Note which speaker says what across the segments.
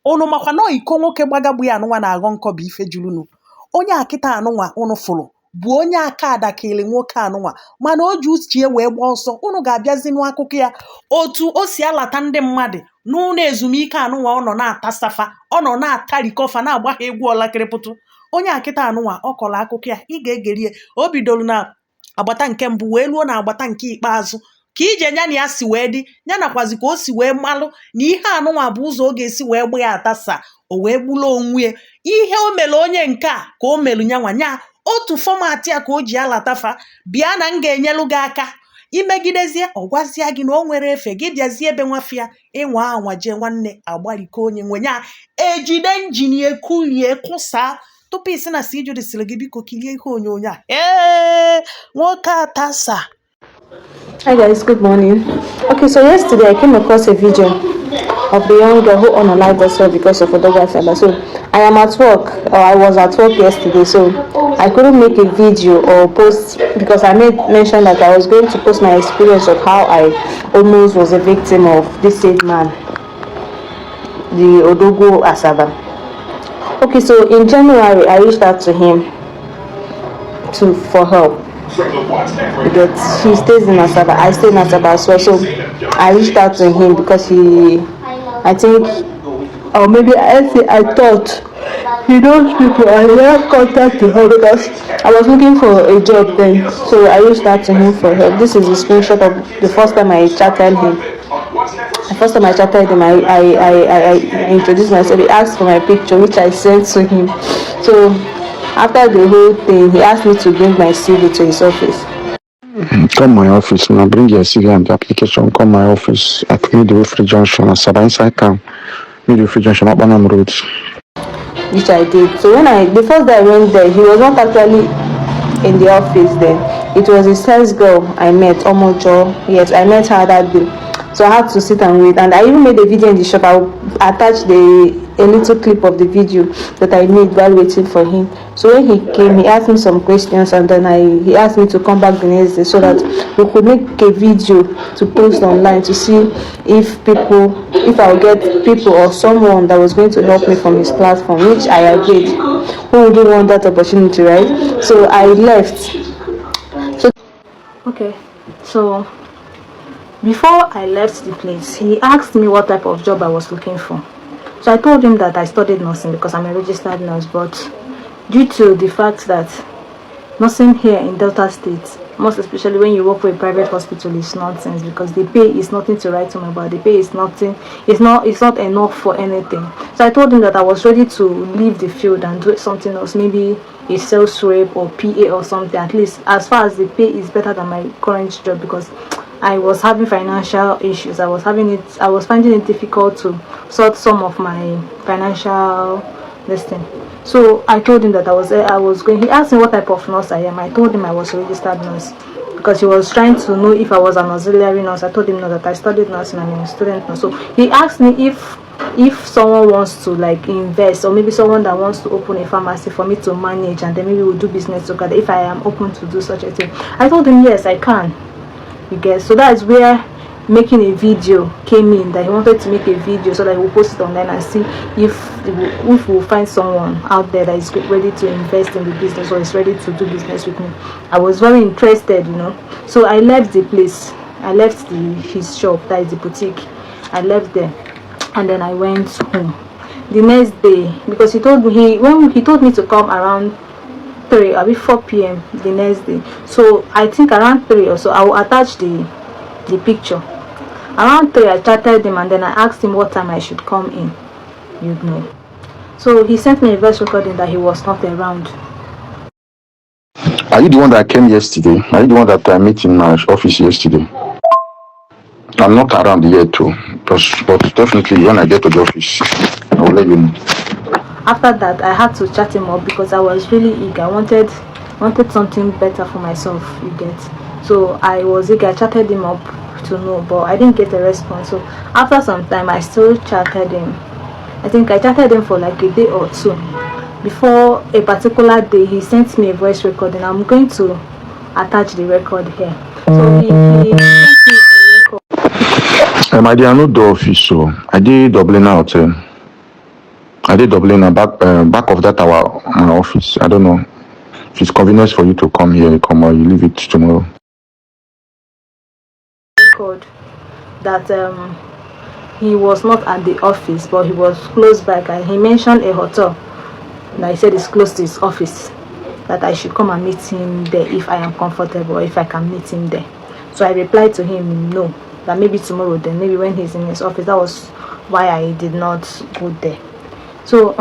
Speaker 1: Unu makwa no iko nwoke gbagagbu ya anụnwa na-aghọ nkọ bụ ife julunu. Onye akịta anụnwa unu fụrụ bụ onye aka adakili nwoke anụnwa, mana o ji uche wee gba ọsọ. Unu ga-abịazi n'akụkọ ya otu o si alata ndị mmadụ n'ụlọ ezumike anụnwa ọ nọ na-ata safa, ọ nọ na-atarikọfa na-agba ha egwu ọlakịrịpụtụ. Onye akịta anụnwa ọ kọrọ akụkọ ya, ị ga-egerie. O bidoro na agbata nke mbụ wee luo na agbata nke ikpeazụ ka ije ya na ya si wee dị, ya nakwazi ka o si wee malụ na ihe anụnwa bụ ụzọ ọ ga-esi wee gba ya atasa, o wee gbulu onwe ya. Ihe o mere onye nke a ka o melu nyanwa nya otu fọmatị ya ka o ji alatafa. Bịa na m ga-enyelu gị aka imegidezie, ọ gwazie gị na o nwere efe gị, bịazie ebe nwafịa ịnwa anwa jee nwanne agbariko onye nwenya ejide njin ekulie kụsa tupu isi na si jụrisiri gị biko kilie ihe onyonyo a. Nwoke atasa.
Speaker 2: Hi guys, good morning. Okay, so yesterday I came across a video of the young girl who unalived herself because of Odogwu Asaba. So I am at work, or I was at work yesterday, so I couldn't make a video or post because I made mention that I was going to post my experience of how I almost was a victim of this said man, the Odogwu Asaba. Okay, so in January I reached out to him for help. Because he stays in Asaba, I stay in Asaba as well. So I reached out to him because I think, or maybe I thought he knows people. I had contact to her because I was looking for a job then. So I reached out to him for help. This is a screenshot of the first time I chatted him. The first time I chatted him, I introduced myself. He asked for my picture, which I sent to him. So after the whole thing, he asked me to bring my CV to his office.
Speaker 3: Come my office now, bring your CV and the application. Come my office at Midway Junction, Asaba inside town. Midway Junction, up Banam Road.
Speaker 2: Which I did. So the first day I went there, he was not actually in the office then. It was a sales girl I met, Omojo. Yes, I met her that day. So I had to sit and wait. And I even made a video in the shop. I attached a little clip of the video that I made while waiting for him. So when he came, he asked me some questions, and then he asked me to come back the next day so that we could make a video to post online to see if I'll get people or someone that was going to help me from his platform, which I agreed. Who wouldn't want that opportunity, right? So I left. So before I left the place, he asked me what type of job I was looking for. So I told him that I studied nursing because I'm a registered nurse, but due to the fact that nursing here in Delta State, most especially when you work for a private hospital, is nonsense because the pay is nothing to write home about. The pay is nothing, it's not enough for anything. So I told him that I was ready to leave the field and do something else, maybe a sales rep or PA or something, at least as far as the pay is better than my current job, because I was having financial issues. I was finding it difficult to sort some of my financial listing. So I told him that I was going. He asked me what type of nurse I am. I told him I was a registered nurse because he was trying to know if I was an auxiliary nurse. I told him no, that I studied nursing and I'm a student nurse. So he asked me if someone wants to like invest, or maybe someone that wants to open a pharmacy for me to manage, and then maybe we'll do business together, if I am open to do such a thing. I told him yes, I can. You guess. So that is where making a video came in, that he wanted to make a video so that he will post it online and see if we'll find someone out there that is ready to invest in the business or is ready to do business with me. I was very interested, So I left the place. I left his shop, that is the boutique. I left there and then I went home. The next day, because he told me to come around 3 or 4 p.m. the next day. So I think around 3 or so I will attach the picture. Around 3 I chatted him and then I asked him what time I should come in. So he sent me a voice recording that he was not around.
Speaker 3: Are you the one that came yesterday? Are you the one that I met in my office yesterday? I'm not around yet too, but definitely when I get to the office, I will let you know.
Speaker 2: After that, I had to chat him up because I was really eager. I wanted something better for myself, you get. So I was eager. I chatted him up to know, but I didn't get a response. So after some time, I still chatted him. I think I chatted him for like a day or two. Before a particular day, he sent me a voice recording. I'm going to attach the record here. So he sent me a record.
Speaker 3: My dear, I know the office, so I did Dublin Hotel. I did Dublin back of that my office. I don't know if it's convenient for you to come here, come or you leave it tomorrow.
Speaker 2: Called that he was not at the office, but he was close by. And he mentioned a hotel that he said is close to his office, that I should come and meet him there if I am comfortable, or if I can meet him there. So I replied to him no, that maybe tomorrow, then maybe when he's in his office. That was why I did not go there. So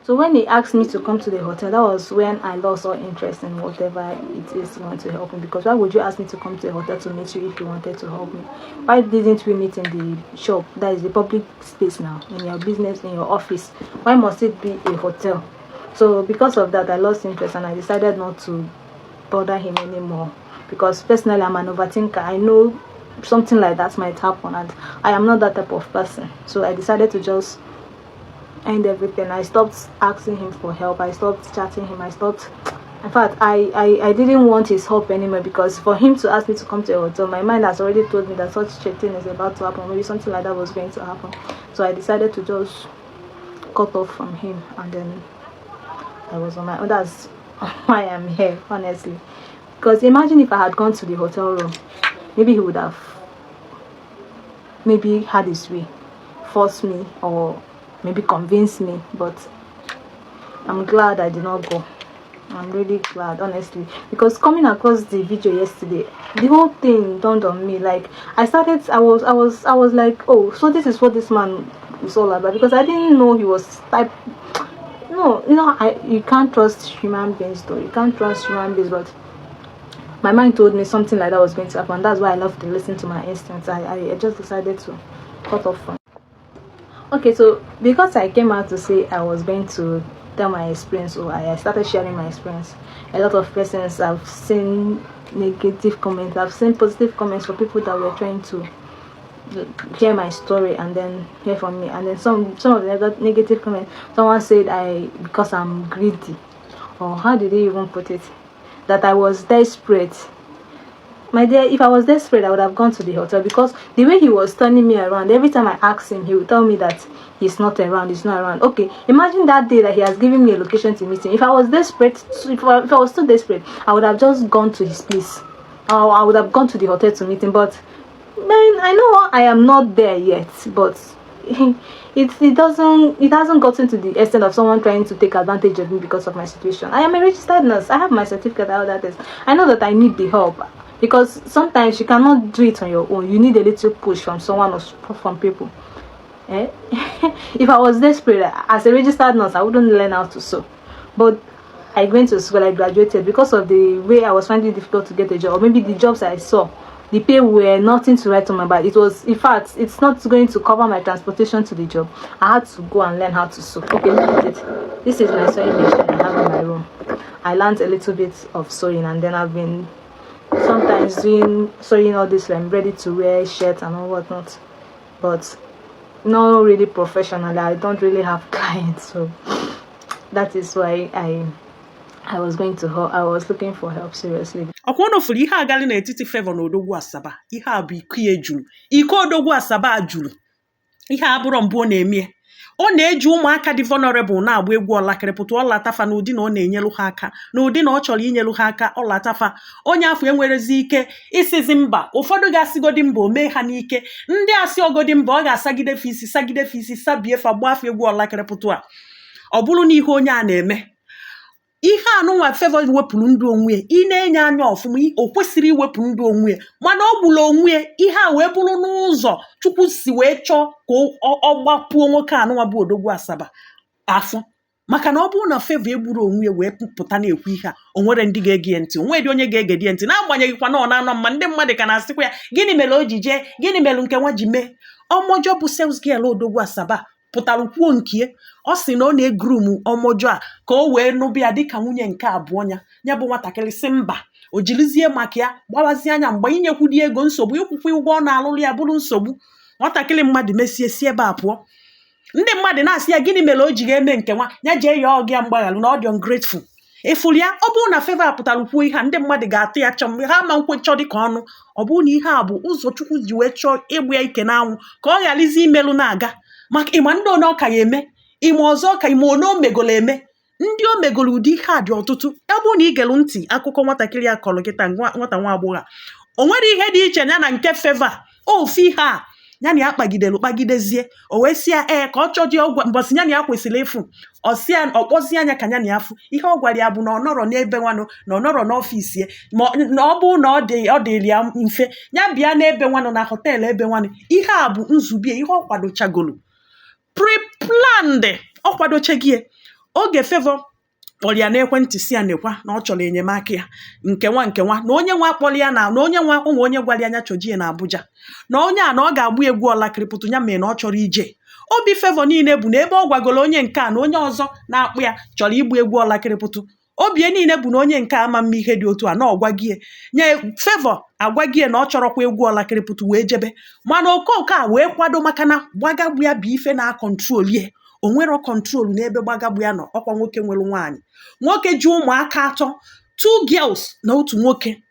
Speaker 2: so when he asked me to come to the hotel, that was when I lost all interest in whatever it is you want to help me. Because why would you ask me to come to the hotel to meet you if you wanted to help me? Why didn't we meet in the shop? That is the public space now, in your business, in your office. Why must it be a hotel? So because of that, I lost interest and I decided not to bother him anymore. Because personally, I'm an overthinker. I know something like that might happen, and I am not that type of person. So I decided to just end everything. I stopped asking him for help. I stopped chatting him. In fact, I didn't want his help anymore, because for him to ask me to come to a hotel, my mind has already told me that such a thing is about to happen. Maybe something like that was going to happen. So I decided to just cut off from him, and then I was on my own. That's why I'm here, honestly. Because imagine if I had gone to the hotel room, maybe he would have maybe had his way, forced me, or maybe convince me. But I'm glad I did not go. I'm really glad, honestly, because coming across the video yesterday, the whole thing dawned on me. Like I was like, oh, so this is what this man is all about. Because I didn't know he was type. No, you can't trust human beings though. You can't trust human beings, but my mind told me something like that was going to happen. That's why I love to listen to my instincts. I just decided to cut off from. Okay, so because I came out to say I was going to tell my experience, so I started sharing my experience. A lot of persons, I've seen negative comments, I've seen positive comments for people that were trying to hear my story and then hear from me. And then some of the negative comments, someone said because I'm greedy, or how did they even put it, that I was desperate. My dear, if I was desperate, I would have gone to the hotel, because the way he was turning me around, every time I asked him, he would tell me that he's not around. Okay, imagine that day that he has given me a location to meet him. If I was desperate, if I was too desperate, I would have just gone to his place, or I would have gone to the hotel to meet him. But man, I know I am not there yet, but it hasn't gotten to the extent of someone trying to take advantage of me because of my situation. I am a registered nurse. I have my certificate, all that is. I know that I need the help, because sometimes you cannot do it on your own. You need a little push from someone or from people. If I was desperate as a registered nurse, I wouldn't learn how to sew. But I went to school, I graduated. Because of the way I was finding it difficult to get a job, or maybe the jobs I saw, the pay were nothing to write on my back. It was, in fact, it's not going to cover my transportation to the job. I had to go and learn how to sew. Okay, look at it. This is my sewing machine I have in my room. I learned a little bit of sewing, and then I've been sometimes doing sewing all this, like ready to wear shirts and all whatnot, but not really professionally. I don't really have clients, so that is why I was looking for help, seriously.
Speaker 1: Ọkwa onofuru ihe agali n'etiti Favour na Odogwu Asaba. Ihe a bụ iko ya juru. Iko Odogwu Asaba juru. Ihe a bụrụ mbụ ọ na-eme. Ọ na-eji ụmụaka dị vulnerable na-agba egwu ọlakriputu, ọlatafa na ụdị na ọ na-enyelu ha aka, na ụdị na ọ chọrọ inyelu ha aka, ọlatafa. Onye afọ enwerezi ike isizi mba. Ụfọdụ ga-asịgodi mba, o mee ha n'ike. Ndị asị ogodi mba, ọ ga-asagide fisi sabie fa gba afọ egwu ọlakriputu a. Ọ bụrụ na ihe onye a na-eme. Ihe anụnwa Favour wepụrụ ndụ onwe ya, ị na-enye anya ọfụma, o kwesịrị iwepụ ndụ onwe ya, mana ọ gburu onwe ya. Ihe a wee bụrụ n'ụzọ Chukwu si wee chọọ ka ọ gbapuo nwoke anụnwa bụ Odogwu Asaba afọ. Maka na ọ bụrụ na Favour egburu onwe ya wee pụta na-ekwu ihe a, o nwere ndị ga-ege ntị, o nwere onye ga-ege ntị, na-agbanyeghịkwa na ọ na-anọ mma. Ndị mmadụ ka na-asịkwa ya, gịnị mere o ji jee, gịnị mere nke nwa ji mee. Ọmọjọ bụ sales girl Odogwu Asaba pụtara kwuo nke ọ sị na ọ na-egrum ọmọjọ a ka o wee nụbịa dịka nwunye nke abụọ ya bụ nwatakịrị sị mba, o jirizie maka ya gbawazie anya mgbe inyekwudi ego nsogbu, ịkwụkwọ ụgwọ ọ na-alụrụ ya bụrụ nsogbu. Nwatakịrị mmadụ mesie si ebe a pụọ. Ndị mmadụ na-asị ya gịnị mere o ji ga-eme nke nwa ya jee ya ọgụ ya mgbaghalụ na ọ dị ungrateful. Ịfụrụ ya, ọ bụrụ na Favour pụtara kwuo ihe a, ndị mmadụ ga-atụ ya chọm, ha ma nkwechọ dịka ọnụ. Ọ bụrụ na ihe a bụ ụzọ Chukwu ji wee chọọ ịgbụ ya ike n'anwụ ka ọ gharazi imelụ na-aga. maka ịma ndị one ọka ya eme ịma ọzọ ọka ịma one o megolo eme ndị o megolo ụdị ihe a dị ọtụtụ. Ya bụ na igelu ntị akụkọ nwatakịrị a kọrọ kịta nwata nwa agbọghọ a, o nwere ihe dị iche ya na nke Favour ofu ihe a ya na ya kpagidelu kpagidezie o wee sị ya ka ọ chọdị ọgwa mbọsị ya na ya kwesịrị ịfụ ọkpọzie anya ka ya na ya fụ ihe ọ gwara ya bụ na ọ nọrọ n'ebe nwanụ na ọ nọrọ n'ọfịs ya na ọ bụ na ọ dịrị ya mfe ya bịa n'ebe nwanụ na họteelụ ebe nwanụ. Ihe a bụ nzubie ihe ọ kwadochagolu pre-planned ọ kwadochagie. Oge Favour kpọrọ ya n'ekwentị si ya nekwa na ọ chọrọ enyemaka ya nke nwa na onye nwa kpọrọ ya na onye nwa ụmụ onye gwara ya anya chọjie na Abuja na onye a na ọ ga-agba egwu olakriputu ya mere na ọ chọrọ ije. Obi Favour niile bụ na ebe ọ gwagoro onye nke a na onye ọzọ na-akpụ ya chọrọ igbu egwu olakriputu, obie niile bụ na onye nke a ama mma ihe dị otu a na ọgwagie nye Favour agwagie na ọ chọrọkwa egwu olakriputu wee jebe, mana okooko a wee kwado maka na gbagagbu ya bụ ife na-akọntrol ye. O nwere kọntrol n'ebe gbagagbu ya nọ. Ọkwa nwoke nwere nwaanyị, nwoke ji ụmụaka 2 girls na otu nwoke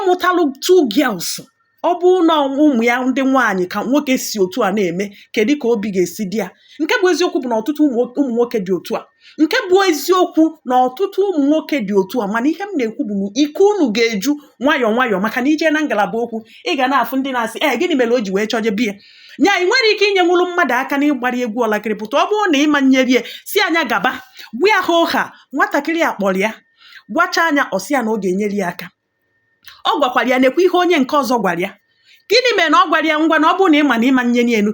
Speaker 1: mụtalụ 2 girls. Ọ bụ na ụmụ ya ndị nwaanyị ka nwoke si otu a na-eme kedu ka obi ga-esi dị ya? Nke bụ eziokwu bụ na ọtụtụ ụmụ nwoke dị otu a, nke bụ eziokwu na ọtụtụ ụmụ nwoke dị otu a, mana ihe m na-ekwu bụ na ike unu ga-eju nwayọọ maka na ije na ngalaba okwu ị ga na-afụ ndị na-asị gịnị mere o ji wee chọje biya nya. Ị nwere ike inye nwụrụ mmadụ aka n'ịgbara egwu olakriputu. Ọ bụrụ na ịma nyerie si anya gaba gbu ya ha ụha. Nwatakịrị a kpọrọ ya gwacha anya ọsị ya na ọ ga-enyere ya aka. Ọ gwakwara ya nekwa ihe onye nke ọzọ gwara ya. Gịnị mere na ọ gwara ya ngwa na ọ bụrụ na ịma na ịma nyeri enu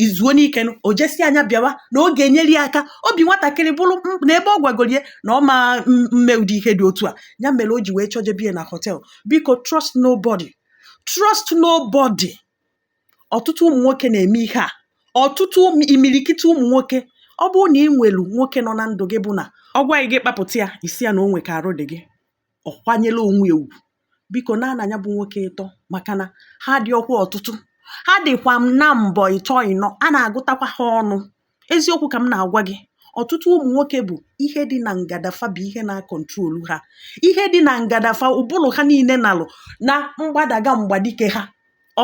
Speaker 1: izuo n'ike o jesi anya bịawa na ọ ga-enyere ya aka. Obi nwatakịrị bụrụ na ebe ọ gwagorie na ọ ma mme ụdị ihe dị otu a ya mere o ji wee chọje biya na hotel. Biko trust nobody. Ọtụtụ ụmụ nwoke na-eme ihe a, ọtụtụ imilikiti ụmụ nwoke. Ọ bụrụ na ị nwelu nwoke nọ na ndụ gị bụ na ọ gwaghị gị kpapụta ya isi ya na o nwe ka arụ dị gị, ọ kwanyela onwe ewu, biko na-ananya bụ nwoke ịtọ maka na ha dị ọkwa ọtụtụ. Ha dịkwa m na mbọ ịnọ a na-agụtakwa ha ọnụ. Eziokwu ka m na-agwa gị, ọtụtụ ụmụ nwoke bụ ihe dị na ngadafa bụ ihe na-akọntrolu ha. Ihe dị na ngadafa ụbụrụ ha niile nalụ na mgbadaga mgbadike ha.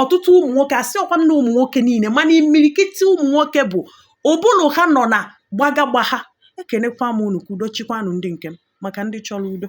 Speaker 1: Ọtụtụ ụmụ nwoke asị ọkwa m na ụmụ nwoke niile mana imirikiti ụmụ nwoke bụ ụbụrụ ha nọ na gbagagba ha. Ekenekwa m unu ka udo chikwanụ ndị nke m maka ndị chọrọ udo.